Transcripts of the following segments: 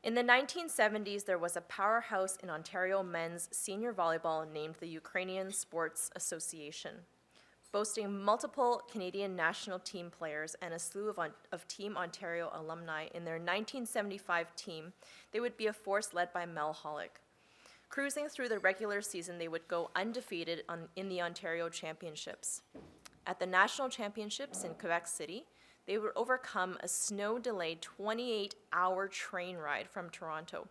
In the 1970s, there was a powerhouse in Ontario men's senior volleyball named the Ukrainian Sports Association. Boasting multiple Canadian national team players and a slew of Team Ontario alumni in their 1975 team, they would be a force led by Mel Hollick. Cruising through the regular season, they would go undefeated in the Ontario Championships. At the National Championships in Quebec City, they would overcome a snow-delayed 28-hour train ride from Toronto,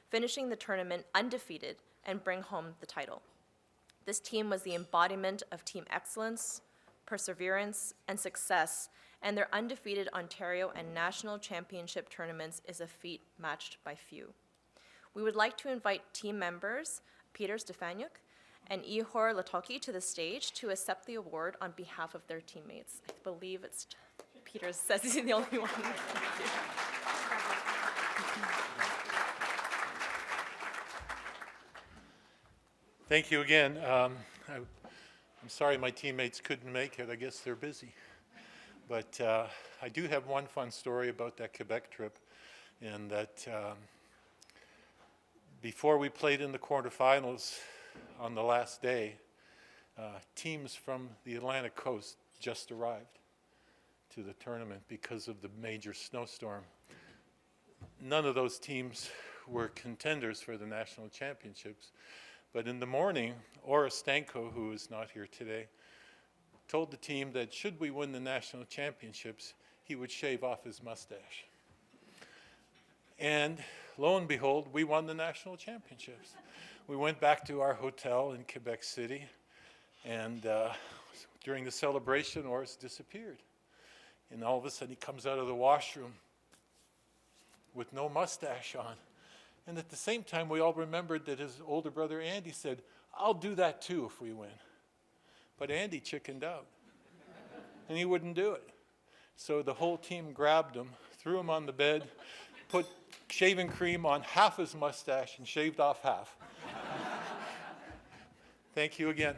finishing the tournament undefeated and bring home the title. This team was the embodiment of team excellence, perseverance, and success, and their undefeated Ontario and national championship tournaments is a feat matched by few. We would like to invite team members Peter Stefaniuk and Ihor Latoki to the stage to accept the award on behalf of their teammates. I believe it's Peter says he's the only one. Thank you again. I'm sorry my teammates couldn't make it. I guess they're busy. But I do have one fun story about that Quebec trip, and that before we played in the quarterfinals on the last day, teams from the Atlantic coast just arrived to the tournament because of the major snowstorm. None of those teams were contenders for the national championships. But in the morning, Ora Stanko, who is not here today, told the team that should we win the national championships, he would shave off his mustache. And lo and behold, we won the national championships. We went back to our hotel in Quebec City, and during the celebration, Oris disappeared. And all of a sudden, he comes out of the washroom with no mustache on. And at the same time, we all remembered that his older brother Andy said, "I'll do that too if we win." But Andy chickened out, and he wouldn't do it. So the whole team grabbed him, threw him on the bed, put shaving cream on half his mustache, and shaved off half. Thank you again.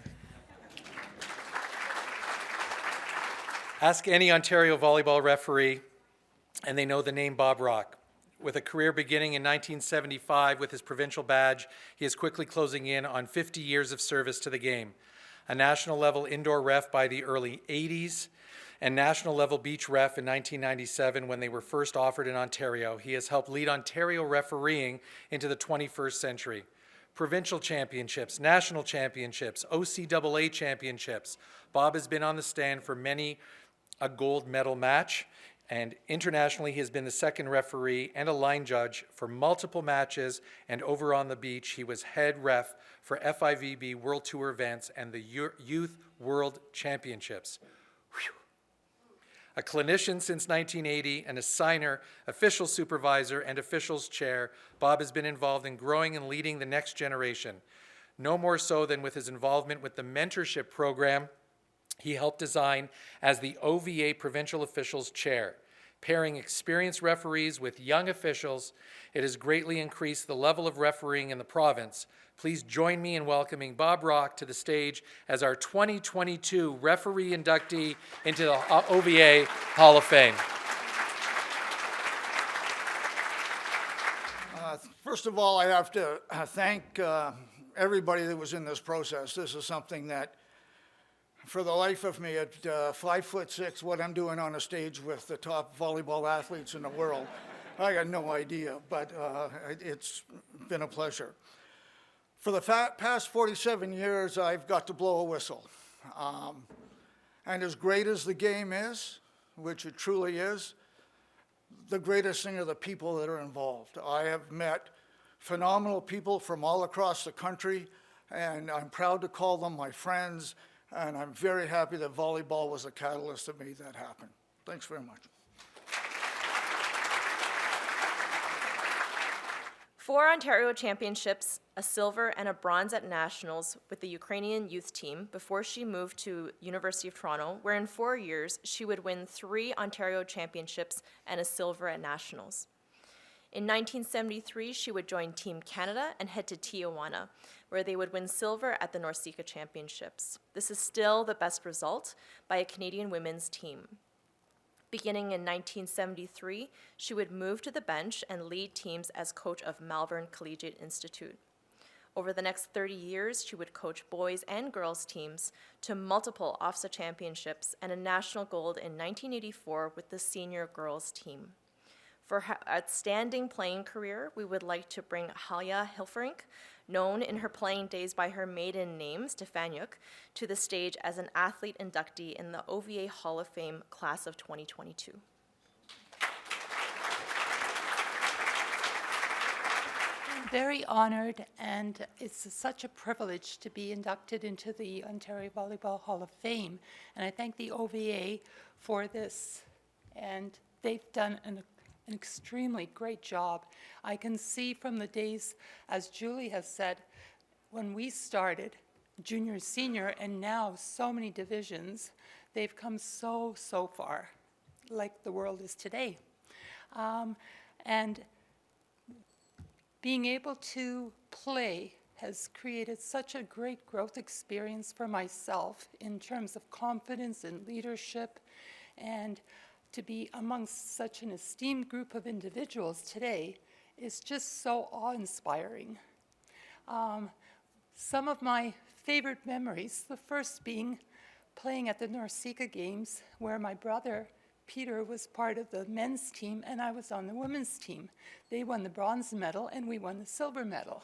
Ask any Ontario volleyball referee, and they know the name Bob Rocque. With a career beginning in 1975 with his provincial badge, he is quickly closing in on 50 years of service to the game. A national-level indoor ref by the early 80s and national-level beach ref in 1997 when they were first offered in Ontario, he has helped lead Ontario refereeing into the 21st century. Provincial championships, national championships, OCAA championships. Bob has been on the stand for many a gold medal match, and internationally, he has been the second referee and a line judge for multiple matches, and over on the beach, he was head ref for FIVB World Tour events and the Youth World Championships. Whew. A clinician since 1980, an assigner, official supervisor, and officials chair, Bob has been involved in growing and leading the next generation. No more so than with his involvement with the mentorship program he helped design as the OVA Provincial Officials Chair. Pairing experienced referees with young officials, it has greatly increased the level of refereeing in the province. Please join me in welcoming Bob Rocque to the stage as our 2022 referee inductee into the OVA Hall of Fame. First of all, I have to thank everybody that was in this process. This is something that, for the life of me, at 5'6", what I'm doing on a stage with the top volleyball athletes in the world, I got no idea, but it's been a pleasure. For the past 47 years, I've got to blow a whistle. And as great as the game is, which it truly is, the greatest thing are the people that are involved. I have met phenomenal people from all across the country, and I'm proud to call them my friends. And I'm very happy that volleyball was a catalyst that made that happen. Thanks very much. 4 Ontario championships, a silver and a bronze at nationals with the Ukrainian youth team before she moved to University of Toronto, where in 4 years she would win 3 Ontario championships and a silver at nationals. In 1973, she would join Team Canada and head to Tijuana, where they would win silver at the NORCECA Championships. This is still the best result by a Canadian women's team. Beginning in 1973, she would move to the bench and lead teams as coach of Malvern Collegiate Institute. Over the next 30 years, she would coach boys and girls teams to multiple OVSA championships and a national gold in 1984 with the senior girls team. For her outstanding playing career, we would like to bring Halya, known in her playing days by her maiden name, Stefaniuk, to the stage as an athlete inductee in the OVA Hall of Fame class of 2022. I'm very honored, and it's such a privilege to be inducted into the Ontario Volleyball Hall of Fame. And I thank the OVA for this, and they've done an extremely great job. I can see from the days, as Julie has said, when we started, junior, senior, and now so many divisions, they've come so far, like the world is today. And being able to play has created such a great growth experience for myself in terms of confidence and leadership, and to be amongst such an esteemed group of individuals today is just so awe-inspiring. Some of my favorite memories, the first being playing at the Norsika Games, where my brother Peter was part of the men's team and I was on the women's team. They won the bronze medal and we won the silver medal.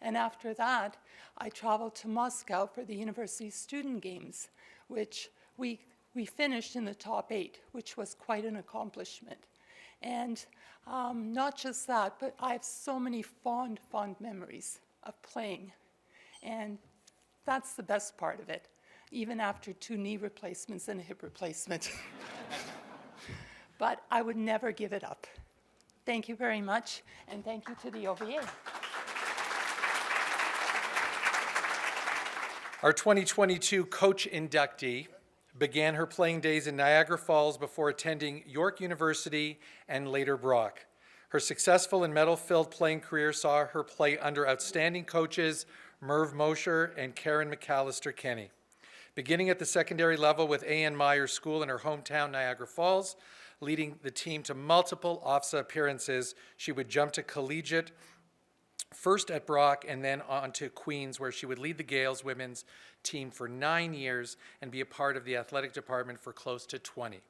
And after that, I traveled to Moscow for the University Student Games, which we finished in the top 8, which was quite an accomplishment. And not just that, but I have so many fond memories of playing. And that's the best part of it, even after 2 knee replacements and a hip replacement. But I would never give it up. Thank you very much, and thank you to the OVA. Our 2022 coach inductee began her playing days in Niagara Falls before attending York University and later Rocque. Her successful and medal-filled playing career saw her play under outstanding coaches Merv Mosher and Karen McAllister-Kenny. Beginning at the secondary level with A.N. Meyer School in her hometown, Niagara Falls, leading the team to multiple OVSA appearances, she would jump to collegiate, first at Brock and then on to Queens, where she would lead the Gales women's team for 9 years and be a part of the athletic department for close to 20.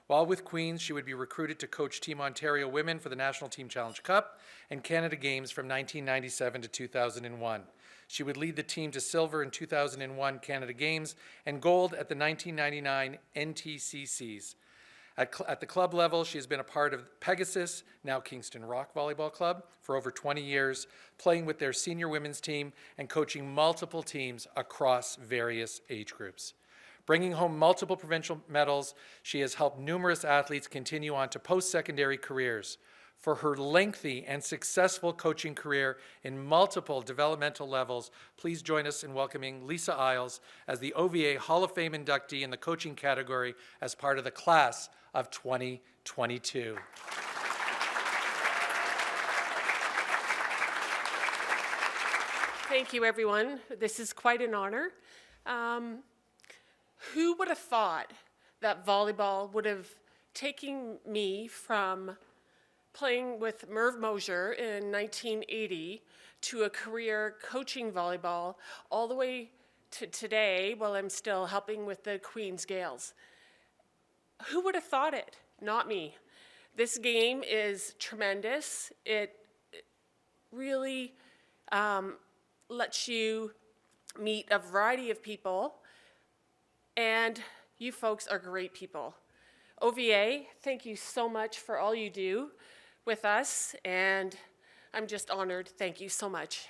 While with Queens, she would be recruited to coach Team Ontario Women for the National Team Challenge Cup and Canada Games from 1997 to 2001. She would lead the team to silver in 2001 Canada Games and gold at the 1999 NTCCs. At the club level, she has been a part of Pegasus, now Kingston Rock Volleyball Club, for over 20 years, playing with their senior women's team and coaching multiple teams across various age groups. Bringing home multiple provincial medals, she has helped numerous athletes continue on to post-secondary careers. For her lengthy and successful coaching career in multiple developmental levels, please join us in welcoming Lisa Eyles as the OVA Hall of Fame inductee in the coaching category as part of the class of 2022. Thank you, everyone. This is quite an honor. Who would have thought that volleyball would have taken me from playing with Merv Mosher in 1980 to a career coaching volleyball all the way to today while I'm still helping with the Queen's Gales? Who would have thought it? Not me. This game is tremendous. It really lets you meet a variety of people, and you folks are great people. OVA, thank you so much for all you do with us, and I'm just honored. Thank you so much.